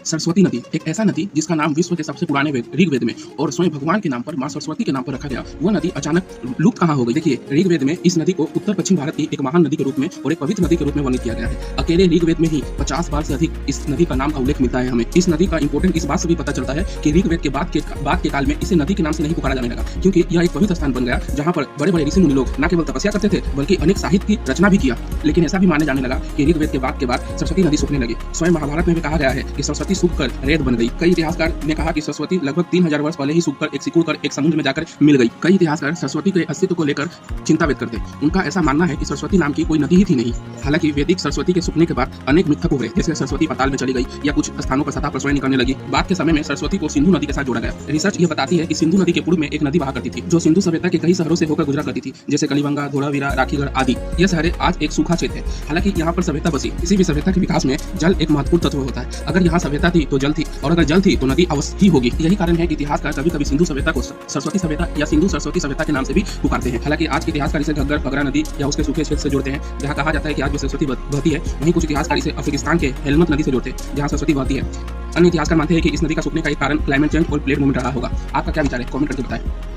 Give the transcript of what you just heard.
सरस्वती नदी एक ऐसा नदी जिसका नाम विश्व के सबसे पुराने वेद ऋग्वेद में और स्वयं भगवान के नाम पर मां सरस्वती के नाम पर रखा गया। वह नदी अचानक लुप्त कहाँ हो गई? देखिए, ऋग्वेद में इस नदी को उत्तर पश्चिम भारत की एक महान नदी के रूप में और एक पवित्र नदी के रूप में वर्णित किया गया है। अकेले ऋग्वेद में ही 50 बार से अधिक इस नदी का नाम का उल्लेख मिलता है हमें। इस नदी का इंपोर्टेंट इस बात से भी पता चलता है कि ऋग्वेद के बाद के काल में इसे नदी के नाम से नहीं पुकारा जाने लगा, क्योंकि यह एक पवित्र स्थान बन गया जहाँ पर बड़े बड़े ऋषि मुनि लोग न केवल तपस्या करते थे बल्कि अनेक साहित्य की रचना भी किया। लेकिन ऐसा भी माने जाने लगा कि ऋग्वेद के बाद सरस्वती नदी सूखने लगी। स्वयं महाभारत में भी कहा गया है कि सरस्वती सूखकर रेत बन गई। कई इतिहासकार ने कहा कि सरस्वती लगभग 3000 वर्ष पहले ही सूखकर एक सिकुड़कर एक समुद्र में जाकर मिल गई। कई इतिहासकार सरस्वती के अस्तित्व को लेकर चिंता व्यक्त करते। उनका ऐसा मानना है कि सरस्वती नाम की कोई नदी ही थी नहीं। हालांकि वैदिक सरस्वती के सूखने के बाद अनेक मिथक हुए, जैसे सरस्वती पाताल में चली गई या कुछ स्थानों पर सतह पर स्वयं निकलने लगी। बाद के समय में सरस्वती को सिंधु नदी के साथ जोड़ा गया। रिसर्च ये बताती है कि सिंधु नदी के पूर्व में एक नदी बहा करती थी जो सिंधु सभ्यता के कई शहरों से होकर गुजरा करती थी, जैसे कलिबंगा, धोलावीरा, राखीगढ़ आदि। ये शहरें आज एक सूखा क्षेत्र है। हालांकि यहाँ पर सभ्यता बसी। किसी भी सभ्यता के विकास में जल एक महत्वपूर्ण तत्व होता है। अगर यहाँ सभ्यता थी तो जल थी, और अगर जल थी तो नदी अवश्य ही होगी। यही कारण है कि इतिहासकार कभी कभी सिंधु सभ्यता को सरस्वती सभ्यता या सिंधु सरस्वती सभ्यता के नाम से भी पुकारते हैं। हालांकि आज के इतिहासकार इसे घग्गर फगरा नदी या उसके सूखे क्षेत्र से जोड़ते हैं जहाँ कहा जाता है कि आज भी सरस्वती बहती है। वहीं कुछ इतिहासकार इसे अफगानिस्तान के हेलमंद नदी से जोड़ते हैं जहाँ सरस्वती बहती है। अन्य इतिहासकार मानते हैं कि इस नदी का सूखने का एक कारण क्लाइमेट चेंज और प्लेट मूवमेंट रहा होगा। आपका क्या विचार है? कमेंट करके बताएं।